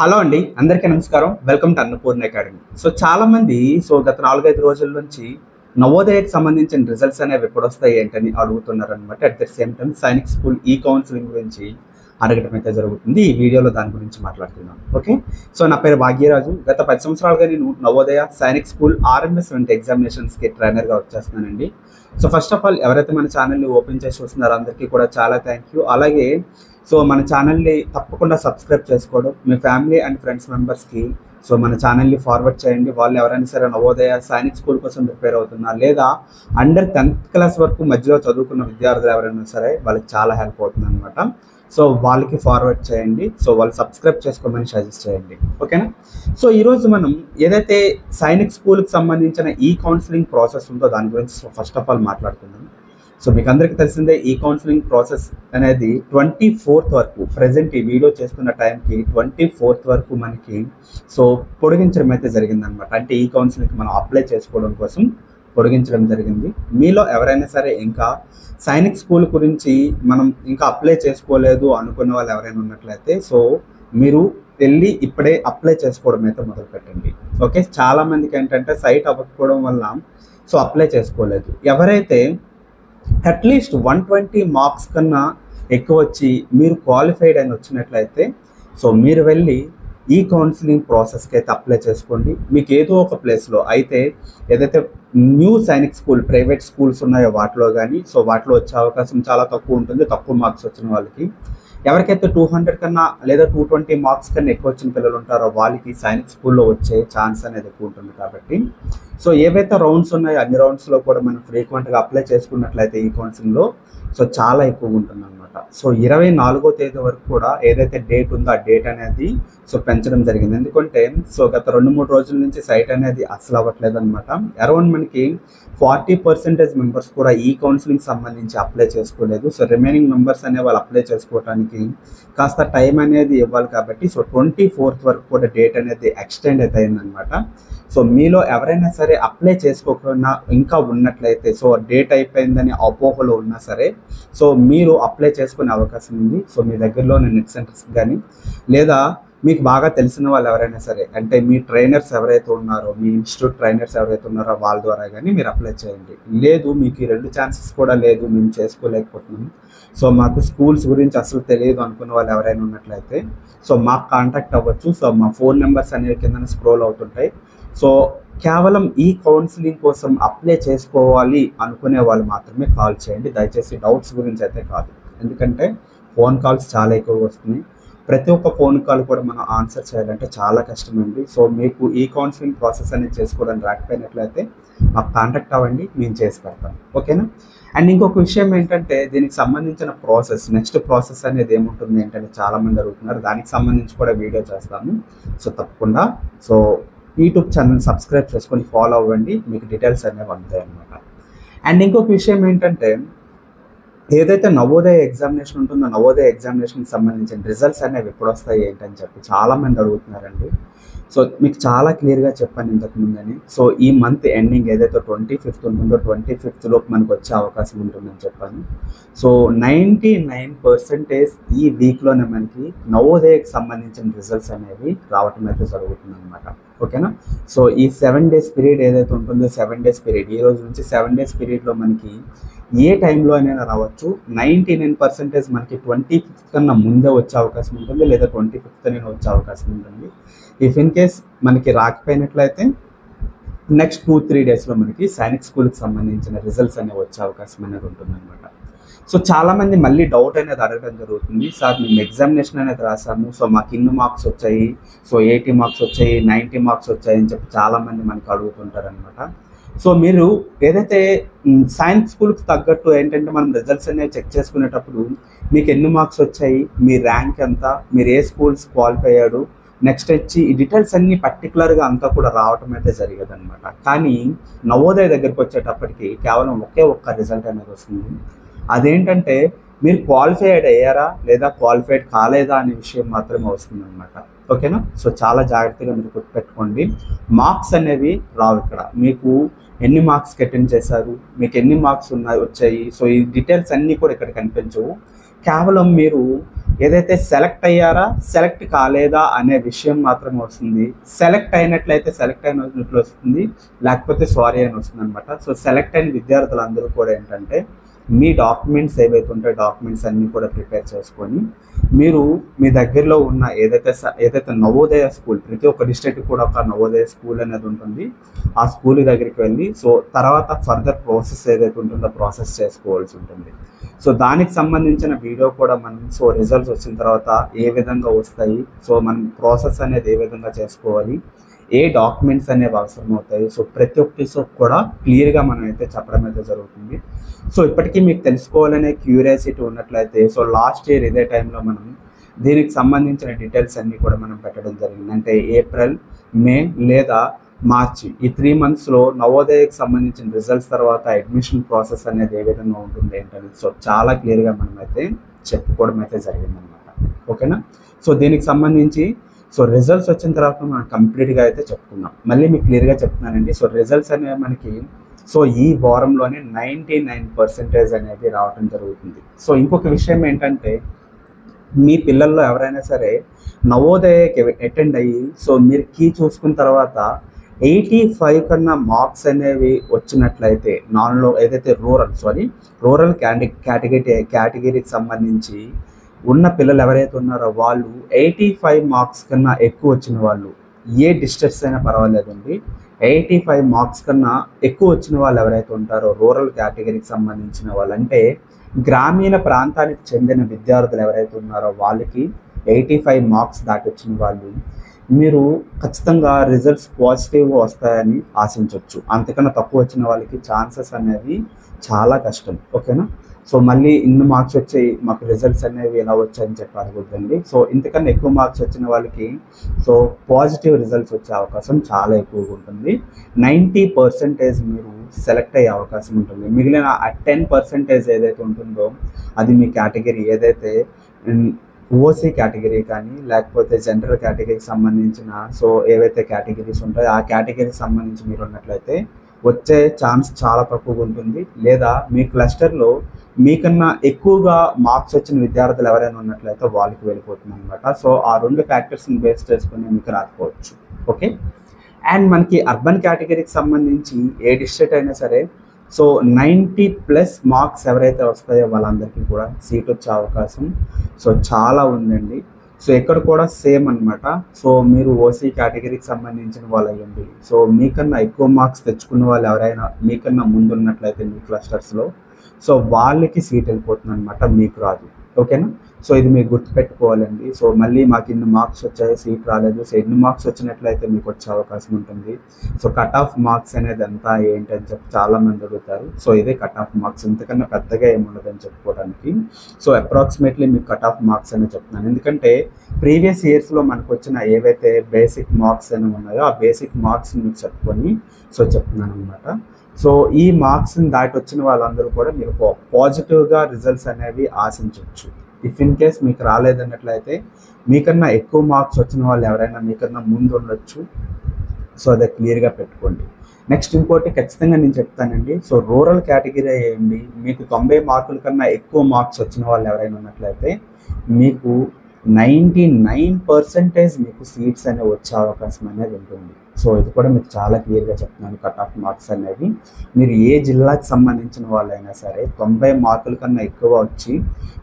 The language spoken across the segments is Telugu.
హలో అండి, అందరికీ నమస్కారం. Welcome to Annapurna academy. చాలా మంది గత 4-5 రోజుల నుంచి నవోదయకి సంబంధించిన రిజల్ట్స్ అనేవి ఎప్పుడు వస్తాయి ఏంటని అడుగుతున్నారనమాట. At the same time Sainik school ఈ కౌన్సిలింగ్ గురించి అడగడం అయితే జరుగుతుంది. ఈ వీడియోలో దాని గురించి మాట్లాడుతున్నాను. ఓకే, నా పేరు భాగ్యరాజు. గత 10 సంవత్సరాలుగా నేను నవోదయ, సైనిక్ స్కూల్, ఆర్ఎంఎస్ వంటి ఎగ్జామినేషన్స్కి ట్రైనర్గా వచ్చేస్తున్నానండి. ఫస్ట్ ఆఫ్ ఆల్ ఎవరైతే మన ఛానల్ని ఓపెన్ చేసి చూస్తున్నారో అందరికీ కూడా చాలా థ్యాంక్ యూ. అలాగే మన ఛానల్ని తప్పకుండా సబ్స్క్రైబ్ చేసుకోవడం, మీ ఫ్యామిలీ అండ్ ఫ్రెండ్స్ మెంబర్స్కి మన ఛానల్ని ఫార్వర్డ్ చేయండి. వాళ్ళు ఎవరైనా సరే నవోదయ, సైనిక్ స్కూల్ కోసం ప్రిపేర్ అవుతున్నా లేదా అండర్ 10th క్లాస్ వరకు మధ్యలో చదువుకున్న విద్యార్థులు ఎవరైనా సరే వాళ్ళకి చాలా హెల్ప్ అవుతుంది అనమాట. వాళ్ళకి ఫార్వర్డ్ చేయండి. వాళ్ళు సబ్స్క్రైబ్ చేసుకోమని సజెస్ట్ చేయండి. ఓకేనా? ఈరోజు మనం ఏదైతే సైనిక్ స్కూల్కి సంబంధించిన ఈ కౌన్సిలింగ్ ప్రాసెస్ ఉందో దాని గురించి ఫస్ట్ ఆఫ్ ఆల్ మాట్లాడుకుందాం. మీకు అందరికీ తెలిసిందే, ఈ కౌన్సిలింగ్ ప్రాసెస్ అనేది 24th వరకు, ప్రజెంట్ ఈ వీడియో చేస్తున్న టైంకి 24th వరకు మనకి పొడిగించడం అయితే జరిగిందనమాట. అంటే ఈ కౌన్సిలింగ్కి మనం అప్లై చేసుకోవడం కోసం పొడిగించడం జరిగింది. మీలో ఎవరైనా సరే ఇంకా సైనిక్ స్కూల్ గురించి మనం ఇంకా అప్లై చేసుకోలేదు అనుకునే వాళ్ళు ఎవరైనా ఉన్నట్లయితే మీరు వెళ్ళి ఇప్పుడే అప్లై చేసుకోవడం అయితే మొదలు పెట్టండి. ఓకే, చాలామందికి ఏంటంటే సైట్ అవ్వకపోవడం వల్ల అప్లై చేసుకోలేదు. ఎవరైతే అట్లీస్ట్ 120 మార్క్స్ కన్నా ఎక్కువ వచ్చి మీరు క్వాలిఫైడ్ అని వచ్చినట్లయితే మీరు వెళ్ళి ఈ కౌన్సిలింగ్ ప్రాసెస్కి అయితే అప్లై చేసుకోండి. మీకు ఏదో ఒక ప్లేస్లో అయితే ఏదైతే new Sainik school private schools ఉన్నాయో వాటిలో కానీ వాటిలో వచ్చే అవకాశం చాలా తక్కువ ఉంటుంది. తక్కువ మార్క్స్ వచ్చిన వాళ్ళకి, ఎవరికైతే 200 కన్నా లేదా 220 మార్క్స్ కన్నా ఎక్కువ వచ్చిన పిల్లలు ఉంటారో వాళ్ళకి సైనిక్ స్కూల్లో వచ్చే ఛాన్స్ అనేది ఎక్కువ ఉంటుంది. కాబట్టి ఏవైతే రౌండ్స్ ఉన్నాయో అన్ని రౌండ్స్లో కూడా మనం ఫ్రీక్వెంట్గా అప్లై చేసుకున్నట్లయితే ఈ కౌన్సిలింగ్లో చాలా ఎక్కువగా ఉంటుంది అనమాట. 24వ తేదీ వరకు కూడా ఏదైతే డేట్ ఉందో ఆ డేట్ అనేది పెంచడం జరిగింది. ఎందుకంటే గత 2-3 రోజుల నుంచి సైట్ అనేది అసలు అవ్వట్లేదు అనమాట. అరౌండ్ మనకి 40% మెంబర్స్ కూడా ఈ కౌన్సిలింగ్ సంబంధించి అప్లై చేసుకోలేదు. రిమైనింగ్ మెంబర్స్ అనే వాళ్ళు అప్లై చేసుకోవడానికి కాస్త టైం అనేది ఇవ్వాలి. కాబట్టి 24th వరకు కూడా డేట్ అనేది ఎక్స్టెండ్ అయితే అయిందనమాట. మీలో ఎవరైనా సరే అప్లై చేసుకోకుండా ఇంకా ఉన్నట్లయితే డేట్ అయిపోయిందని అపోహలో ఉన్నా సరే మీరు అప్లై చేసుకునే అవకాశం ఉంది. మీ దగ్గరలో నెట్ సెంటర్స్ కానీ లేదా మీకు బాగా తెలిసిన వాళ్ళు ఎవరైనా సరే, అంటే మీ ట్రైనర్స్ ఎవరైతే ఉన్నారో, మీ ఇన్స్టిట్యూట్ ట్రైనర్స్ ఎవరైతే ఉన్నారో వాళ్ళ ద్వారా కానీ మీరు అప్లై చేయండి. లేదు మీకు ఈ 2 ఛాన్సెస్ కూడా లేదు, మేము చేసుకోలేకపోతున్నాము, మాకు స్కూల్స్ గురించి అసలు తెలియదు అనుకున్న వాళ్ళు ఎవరైనా ఉన్నట్లయితే మాకు కాంటాక్ట్ అవ్వచ్చు. మా ఫోన్ నెంబర్స్ అనేవి కింద స్క్రోల్ అవుతుంటాయి. కేవలం ఈ కౌన్సిలింగ్ కోసం అప్లై చేసుకోవాలి అనుకునే వాళ్ళు మాత్రమే కాల్ చేయండి. దయచేసి డౌట్స్ గురించి అయితే కాదు, ఎందుకంటే ఫోన్ కాల్స్ చాలా ఎక్కువగా వస్తున్నాయి. ప్రతి ఒక్క ఫోన్ కాల్ కూడా మనం ఆన్సర్ చేయాలంటే చాలా కష్టమండి. మీకు ఈ కౌన్సిలింగ్ ప్రాసెస్ అనేది చేసుకోవడానికి రాకపోయినట్లయితే మాకు కాంటాక్ట్ అవ్వండి, మేము చేసి పెడతాం. ఓకేనా? అండ్ ఇంకొక విషయం ఏంటంటే దీనికి సంబంధించిన ప్రాసెస్, నెక్స్ట్ ప్రాసెస్ అనేది ఏముంటుంది ఏంటంటే చాలామంది అడుగుతున్నారు. దానికి సంబంధించి కూడా వీడియో చేస్తాము. తప్పకుండా యూట్యూబ్ ఛానల్ సబ్స్క్రైబ్ చేసుకొని ఫాలో అవ్వండి, మీకు డీటెయిల్స్ అనేవి అందుతాయి అన్నమాట. అండ్ ఇంకొక విషయం ఏంటంటే ఏదైతే నవోదయ ఎగ్జామినేషన్ ఉంటుందో నవోదయ ఎగ్జామినేషన్కి సంబంధించిన రిజల్ట్స్ అనేవి ఎప్పుడు వస్తాయి ఏంటని చెప్పి చాలామంది అడుగుతున్నారండి. మీకు చాలా క్లియర్గా చెప్పాను ఇంతకుముందని. ఈ మంత్ ఎండింగ్ ఏదైతే 25th ఉంటుందో 25th లోపు మనకు వచ్చే అవకాశం ఉంటుందని చెప్పాను. 99% ఈ వీక్లోనే మనకి నవోదయకి సంబంధించిన రిజల్ట్స్ అనేవి రావటం అయితే జరుగుతుంది అనమాట. ఓకేనా? ఈ 7 days పీరియడ్ ఏదైతే ఉంటుందో 7 days పీరియడ్, ఈ రోజు నుంచి 7 days పీరియడ్లో మనకి ఏ టైంలో అయినా రావచ్చు. 99% మనకి 25th కన్నా ముందే వచ్చే అవకాశం ఉంటుంది, లేదా 25th అయినా వచ్చే అవకాశం ఉంటుంది. ఇఫ్ ఇన్ కేస్ మనకి రాకపోయినట్లయితే నెక్స్ట్ 2-3 daysలో మనకి సైనిక్ స్కూల్కి సంబంధించిన రిజల్ట్స్ అనేవి వచ్చే అవకాశం అనేది ఉంటుందన్నమాట. చాలామంది మళ్ళీ డౌట్ అనేది అడగడం జరుగుతుంది. సార్ మేము ఎగ్జామినేషన్ అనేది రాసాము, మాకు ఇన్ని మార్క్స్ వచ్చాయి, 80 మార్క్స్ వచ్చాయి, 90 మార్క్స్ వచ్చాయి అని చెప్పి చాలామంది మనకు అడుగుతుంటారు అనమాట. మీరు ఏదైతే సైన్స్ స్కూల్కి తగ్గట్టు ఏంటంటే మనం రిజల్ట్స్ అనేవి చెక్ చేసుకునేటప్పుడు మీకు ఎన్ని మార్క్స్ వచ్చాయి, మీ ర్యాంక్ ఎంత, మీరు ఏ స్కూల్స్ క్వాలిఫై అయ్యాడు, నెక్స్ట్ వచ్చి ఈ డీటెయిల్స్ అన్నీ పర్టికులర్గా అంతా కూడా రావటం అయితే జరిగేది అనమాట. కానీ నవోదయ దగ్గరికి వచ్చేటప్పటికి కేవలం ఒక్క రిజల్ట్ అనేది వస్తుంది. అదేంటంటే మీరు క్వాలిఫైడ్ అయ్యారా లేదా క్వాలిఫైడ్ కాలేదా అనే విషయం మాత్రమే వస్తుంది అనమాట. ఓకేనా? చాలా జాగ్రత్తగా మీరు గుర్తుపెట్టుకోండి. మార్క్స్ అనేవి రావు ఇక్కడ. మీకు ఎన్ని మార్క్స్కి అటెండ్ చేశారు, మీకు ఎన్ని మార్క్స్ వచ్చాయి, ఈ డీటెయిల్స్ అన్నీ కూడా ఇక్కడ కనిపించవు. కేవలం మీరు ఏదైతే సెలెక్ట్ అయ్యారా సెలెక్ట్ కాలేదా అనే విషయం మాత్రమే వస్తుంది. సెలెక్ట్ అయినట్లయితే సెలెక్ట్ అయినట్లు వస్తుంది, లేకపోతే సారీ అని వస్తుంది అనమాట. సో సెలెక్ట్ అయిన విద్యార్థులందరూ కూడా ఏంటంటే మీ డాక్యుమెంట్స్ ఏవైతే ఉంటాయో డాక్యుమెంట్స్ అన్నీ కూడా ప్రిపేర్ చేసుకొని మీరు మీ దగ్గరలో ఉన్న ఏదైతే నవోదయ స్కూల్, ప్రతి ఒక్క డిస్ట్రిక్ట్ కూడా ఒక నవోదయ స్కూల్ అనేది ఉంటుంది, ఆ స్కూల్ దగ్గరికి వెళ్ళి సో తర్వాత ఫర్దర్ ప్రాసెస్ ఏదైతే ఉంటుందో ప్రాసెస్ చేసుకోవాల్సి ఉంటుంది. సో దానికి సంబంధించిన వీడియో కూడా మనం సో రిజల్ట్స్ వచ్చిన తర్వాత ఏ విధంగా వస్తాయి, సో మనం ప్రాసెస్ అనేది ఏ విధంగా చేసుకోవాలి, ఏ డాక్యుమెంట్స్ అనేవి అవసరం అవుతాయి, సో ప్రతి ఒక్కటి కూడా క్లియర్గా మనం అయితే చెప్పడం అయితే జరుగుతుంది. సో ఇప్పటికీ మీకు తెలుసుకోవాలనే క్యూరియాసిటీ ఉన్నట్లయితే సో లాస్ట్ ఇయర్ ఇదే టైంలో మనం దీనికి సంబంధించిన డీటెయిల్స్ అన్నీ కూడా మనం పెట్టడం జరిగింది. అంటే ఏప్రిల్, మే లేదా మార్చి ఈ 3 monthsలో నవోదయకి సంబంధించిన రిజల్ట్స్ తర్వాత అడ్మిషన్ ప్రాసెస్ అనేది ఏ విధంగా ఉంటుంది ఏంటనేది సో చాలా క్లియర్గా మనం అయితే చెప్పుకోవడం అయితే జరిగిందనమాట. ఓకేనా? సో దీనికి సంబంధించి సో రిజల్ట్స్ వచ్చిన తర్వాత మనం కంప్లీట్గా అయితే చెప్పుకున్నాం. మళ్ళీ మీకు క్లియర్గా చెప్తున్నానండి. సో రిజల్ట్స్ అనేవి మనకి సో ఈ వారంలోనే 99% అనేది రావడం జరుగుతుంది. సో ఇంకొక విషయం ఏంటంటే మీ పిల్లల్లో ఎవరైనా సరే నవోదయకి అటెండ్ అయ్యి సో మీరు కీ చూసుకున్న తర్వాత 85 కన్నా మార్క్స్ అనేవి వచ్చినట్లయితే నాన్లో ఏదైతే రూరల్ కేటగిరీకి సంబంధించి ఉన్న పిల్లలు ఎవరైతే ఉన్నారో వాళ్ళు 85 మార్క్స్ కన్నా ఎక్కువ వచ్చిన వాళ్ళు ఏ డిస్ట్రిక్ట్స్ అయినా పర్వాలేదండి, 85 మార్క్స్ కన్నా ఎక్కువ వచ్చిన వాళ్ళు ఎవరైతే ఉంటారో రూరల్ కేటగిరీకి సంబంధించిన వాళ్ళు, అంటే గ్రామీణ ప్రాంతానికి చెందిన విద్యార్థులు ఎవరైతే ఉన్నారో వాళ్ళకి 85 మార్క్స్ దాటి వచ్చిన వాళ్ళు మీరు ఖచ్చితంగా రిజల్ట్స్ పాజిటివ్గా వస్తాయని ఆశించవచ్చు. అంతకన్నా తక్కువ వచ్చిన వాళ్ళకి ఛాన్సెస్ అనేవి చాలా కష్టం. ఓకేనా? సో మళ్ళీ ఇన్ని మార్క్స్ వచ్చాయి మాకు రిజల్ట్స్ అనేవి ఎలా వచ్చాయని చెప్పి అడగొద్దండి. సో ఇంతకన్నా ఎక్కువ మార్క్స్ వచ్చిన వాళ్ళకి సో పాజిటివ్ రిజల్ట్స్ వచ్చే అవకాశం చాలా ఎక్కువగా ఉంటుంది. 90% మీరు సెలెక్ట్ అయ్యే అవకాశం ఉంటుంది. మిగిలిన 10% ఏదైతే ఉంటుందో అది మీ కేటగిరీ ఏదైతే ఓసీ కేటగిరీ కానీ లేకపోతే జనరల్ కేటగిరీకి సంబంధించిన సో ఏవైతే కేటగిరీస్ ఉంటాయో ఆ కేటగిరీకి సంబంధించి మీరు ఉన్నట్లయితే వచ్చే ఛాన్స్ చాలా తక్కువగా ఉంటుంది. లేదా మీ క్లస్టర్లో మీకన్నా ఎక్కువగా మార్క్స్ వచ్చిన విద్యార్థులు ఎవరైనా ఉన్నట్లయితే వాళ్ళకి వెళ్ళిపోతుంది అనమాట. సో ఆ 2 ఫ్యాక్టర్స్ని బేస్ చేసుకుని మీకు రాకపోవచ్చు. ఓకే? అండ్ మనకి అర్బన్ కేటగిరీకి సంబంధించి ఏ డిస్ట్రిక్ట్ అయినా సరే సో 90+ మార్క్స్ ఎవరైతే వస్తాయో వాళ్ళందరికీ కూడా సీట్ వచ్చే అవకాశం సో చాలా ఉందండి. సో ఇక్కడ కూడా సేమ్ అనమాట. సో మీరు ఓసీ కేటగిరీకి సంబంధించిన వాళ్ళు అయ్యండి, సో మీకన్నా ఎక్కువ మార్క్స్ తెచ్చుకున్న వాళ్ళు ఎవరైనా మీకన్నా ముందు ఉన్నట్లయితే మీ క్లస్టర్స్లో సో వాళ్ళకి సీట్ వెళ్ళిపోతుంది అనమాట, మీకు రాదు. ఓకేనా? సో ఇది మీరు గుర్తుపెట్టుకోవాలండి. సో మళ్ళీ మాకు ఇన్ని మార్క్స్ వచ్చాయి సీట్ రాలేదు, సో ఎన్ని మార్క్స్ వచ్చినట్లయితే మీకు వచ్చే అవకాశం ఉంటుంది. సో కట్ ఆఫ్ మార్క్స్ అనేది ఎంత ఏంటని చెప్పి చాలామంది అడుగుతారు. సో ఇదే కట్ ఆఫ్ మార్క్స్, ఇంతకన్నా పెద్దగా ఏముండదని చెప్పుకోవడానికి. సో అప్రాక్సిమేట్లీ మీకు కట్ ఆఫ్ మార్క్స్ అని చెప్తున్నాను, ఎందుకంటే ప్రీవియస్ ఇయర్స్లో మనకు వచ్చిన ఏవైతే బేసిక్ మార్క్స్ అని ఉన్నాయో ఆ బేసిక్ మార్క్స్ మీకు చెప్పుకొని సో చెప్తున్నాను అనమాట. సో ఈ మార్క్స్ని దాటి వచ్చిన వాళ్ళందరూ కూడా మీరు పాజిటివ్గా రిజల్ట్స్ అనేవి ఆశించవచ్చు. ఇఫ్ ఇన్ కేస్ మీకు రాలేదన్నట్లయితే మీకన్నా ఎక్కువ మార్క్స్ వచ్చిన వాళ్ళు ఎవరైనా మీకన్నా ముందు ఉండొచ్చు. సో అదే క్లియర్గా పెట్టుకోండి. నెక్స్ట్ ఇంకోటి ఖచ్చితంగా నేను చెప్తానండి. సో రూరల్ కేటగిరీ అయ్యండి, మీకు 90 మార్కుల కన్నా ఎక్కువ మార్క్స్ వచ్చిన వాళ్ళు ఎవరైనా ఉన్నట్లయితే మీకు 99% మీకు సీట్స్ అనేవి వచ్చే అవకాశం అనేది ఉంటుంది. సో ఇది కూడా మీకు చాలా క్లియర్గా చెప్తున్నాను. కట్ ఆఫ్ మార్క్స్ అనేవి మీరు ఏ జిల్లాకి సంబంధించిన వాళ్ళైనా సరే 90 మార్కుల కన్నా ఎక్కువ వచ్చి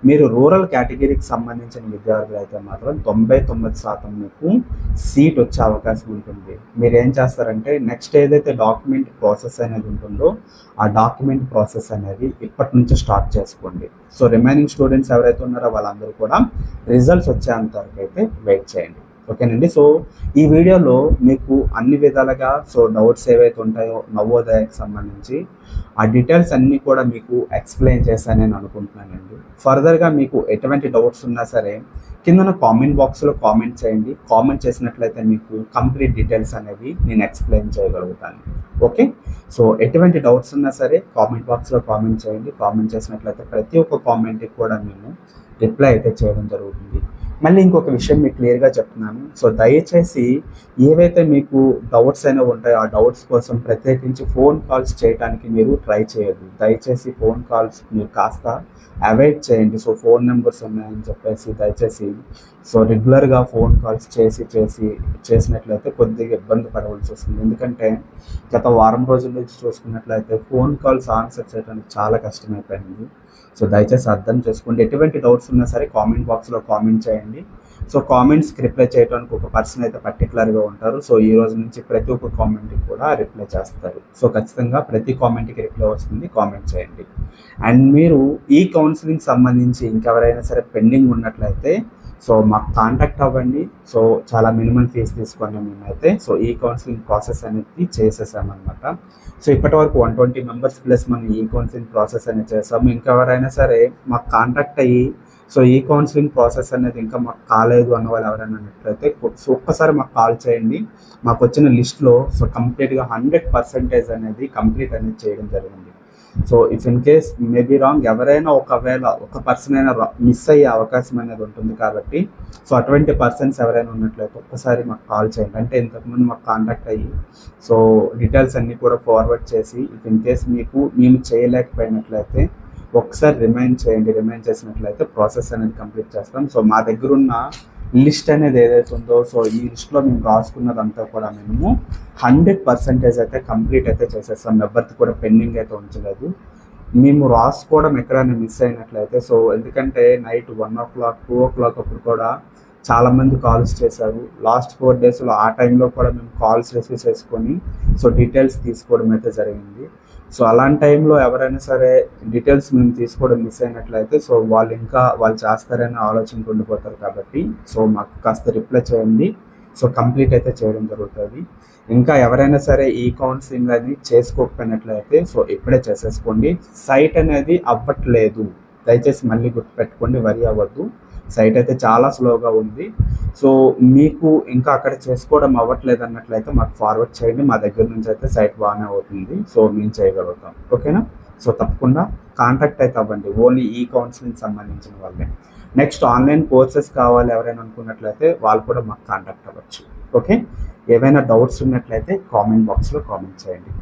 మీరు రూరల్ కేటగిరీకి సంబంధించిన విద్యార్థులు అయితే మాత్రం 99% మీకు సీట్ వచ్చే అవకాశం ఉంటుంది. మీరు ఏం చేస్తారంటే నెక్స్ట్ ఏదైతే డాక్యుమెంట్ ప్రాసెస్ అనేది ఉంటుందో ఆ డాక్యుమెంట్ ప్రాసెస్ అనేది ఇప్పటి నుంచి స్టార్ట్ చేసుకోండి. సో రిమైనింగ్ స్టూడెంట్స్ ఎవరైతే ఉన్నారో వాళ్ళందరూ కూడా రిజల్ట్స్ వచ్చేంత వరకు అయితే వెయిట్ చేయండి. ఓకేనండి? సో ఈ వీడియోలో మీకు అన్ని విధాలుగా సో డౌట్స్ ఏవైతే ఉంటాయో నవోదయకి సంబంధించి ఆ డీటెయిల్స్ అన్నీ కూడా మీకు ఎక్స్ప్లెయిన్ చేశానని అనుకుంటున్నానండి. ఫర్దర్గా మీకు ఎటువంటి డౌట్స్ ఉన్నా సరే కింద కామెంట్ బాక్స్లో కామెంట్ చేయండి. కామెంట్ చేసినట్లయితే మీకు కంప్లీట్ డీటెయిల్స్ అనేవి నేను ఎక్స్ప్లెయిన్ చేయగలుగుతాను. ఓకే? సో ఎటువంటి డౌట్స్ ఉన్నా సరే కామెంట్ బాక్స్లో కామెంట్ చేయండి. కామెంట్ చేసినట్లయితే ప్రతి ఒక్క కామెంట్కి కూడా నేను రిప్లై అయితే చేయడం జరుగుతుంది. మళ్ళీ ఇంకొక విషయం మీకు క్లియర్గా చెప్తున్నాను. సో దయచేసి ఏవైతే మీకు డౌట్స్ అయినా ఉంటాయో ఆ డౌట్స్ కోసం ప్రత్యేకించి ఫోన్ కాల్స్ చేయడానికి మీరు ట్రై చేయొద్దు. దయచేసి ఫోన్ కాల్స్ మీరు కాస్త అవాయిడ్ చేయండి. సో ఫోన్ నెంబర్స్ ఉన్నాయని చెప్పేసి దయచేసి సో రెగ్యులర్గా ఫోన్ కాల్స్ చేసినట్లయితే కొద్దిగా ఇబ్బంది పడవలసి వస్తుంది. ఎందుకంటే గత వారం రోజుల నుంచి చూసుకున్నట్లయితే ఫోన్ కాల్స్ ఆన్సర్ చేయడానికి చాలా కష్టమైపోయింది. సో దయచేసి అర్థం చేసుకోండి. ఎటువంటి డౌట్స్ ఉన్నా సరే కామెంట్ బాక్స్లో కామెంట్ చేయండి. సో కామెంట్స్కి రిప్లై చేయడానికి ఒక పర్సన్ అయితే పర్టికులర్గా ఉంటారు. సో ఈ రోజు నుంచి ప్రతి ఒక్క కామెంట్కి కూడా రిప్లై చేస్తారు. సో ఖచ్చితంగా ప్రతి కామెంట్కి రిప్లై వస్తుంది, కామెంట్ చేయండి. అండ్ మీరు ఈ కౌన్సిలింగ్ సంబంధించి ఇంకెవరైనా సరే పెండింగ్ ఉన్నట్లయితే సో మాకు కాంటాక్ట్ అవ్వండి. సో చాలా మినిమం ఫీజు తీసుకొని మేమైతే సో ఈ కౌన్సిలింగ్ ప్రాసెస్ అనేది చేసేసామన్నమాట. సో ఇప్పటి వరకు 120 మెంబర్స్ ప్లస్ మనం ఈ కౌన్సిలింగ్ ప్రాసెస్ అనేది చేసాము. ఇంకెవరైనా సరే మాకు కాంటాక్ట్ అయ్యి సో ఈ కౌన్సిలింగ్ ప్రాసెస్ అనేది ఇంకా మాకు కాలేదు అన్న వాళ్ళు ఎవరైనా ఉన్నట్లయితే సో ఒక్కసారి మాకు కాల్ చేయండి. మాకు వచ్చిన లిస్ట్లో సో కంప్లీట్గా 100% అనేది కంప్లీట్ అనేది చేయడం జరిగింది. So if in case maybe wrong ఎవరైనా ఒకవేళ ఒక పర్సన్ అయినా మిస్ అయ్యే అవకాశం అనేది ఉంటుంది. కాబట్టి సో అటువంటి పర్సన్స్ ఎవరైనా ఉన్నట్లయితే ఒక్కసారి మాకు కాల్ చేయండి. అంటే ఇంతకుముందు మాకు కాంటాక్ట్ అయ్యి సో డీటెయిల్స్ అన్నీ కూడా ఫార్వర్డ్ చేసి ఇఫ్ ఇన్ కేస్ మేము చేయలేకపోయినట్లయితే ఒకసారి రిమైండ్ చేయండి. రిమైండ్ చేసినట్లయితే ప్రాసెస్ అనేది కంప్లీట్ చేస్తాం. సో మా దగ్గర ఉన్న లిస్ట్ అనేది ఏదైతే ఉందో సో ఈ లిస్ట్లో మేము రాసుకున్నదంతా కూడా మేము 100% అయితే కంప్లీట్ అయితే చేసేస్తాం. ఎవరిది కూడా పెండింగ్ అయితే ఉంచలేదు. మేము రాసుకోవడం ఎక్కడైనా మిస్ అయినట్లయితే సో ఎందుకంటే నైట్ 1 o'clock 2 o'clock అప్పుడు కూడా చాలామంది కాల్స్ చేశారు. లాస్ట్ 4 daysలో ఆ టైంలో కూడా మేము కాల్స్ రిసీవ్ చేసుకొని సో డీటెయిల్స్ తీసుకోవడం అయితే జరిగింది. సో అలాంటి టైంలో ఎవరైనా సరే డీటెయిల్స్ మేము తీసుకోవడం మిస్ అయినట్లయితే సో వాళ్ళు చేస్తారని ఆలోచనకు ఉండిపోతారు. కాబట్టి సో మాకు కాస్త రిప్లై చేయండి. సో కంప్లీట్ అయితే చేయడం జరుగుతుంది. ఇంకా ఎవరైనా సరే ఈ కౌన్సిలింగ్ అది చేసుకోకపోయినట్లయితే సో ఇప్పుడే చేసేసుకోండి. సైట్ అనేది అవ్వట్లేదు, దయచేసి మళ్ళీ గుర్తుపెట్టుకోండి, వరి అవ్వద్దు. సైట్ అయితే చాలా స్లోగా ఉంది. సో మీకు ఇంకా అక్కడ చేసుకోవడం అవ్వట్లేదు అన్నట్లయితే మాకు ఫార్వర్డ్ చేయండి. మా దగ్గర నుంచి అయితే సైట్ బాగానే అవుతుంది. సో మేము చేయగలుగుతాం. ఓకేనా? సో తప్పకుండా కాంటాక్ట్ అయితే అవ్వండి. ఓన్లీ ఈ కౌన్సిలింగ్ సంబంధించిన వాళ్ళే. నెక్స్ట్ ఆన్లైన్ కోర్సెస్ కావాలి ఎవరైనా అనుకున్నట్లయితే వాళ్ళు కూడా మాకు కాంటాక్ట్ అవ్వచ్చు. ఓకే, ఏవైనా డౌట్స్ ఉన్నట్లయితే కామెంట్ బాక్స్లో కామెంట్ చేయండి.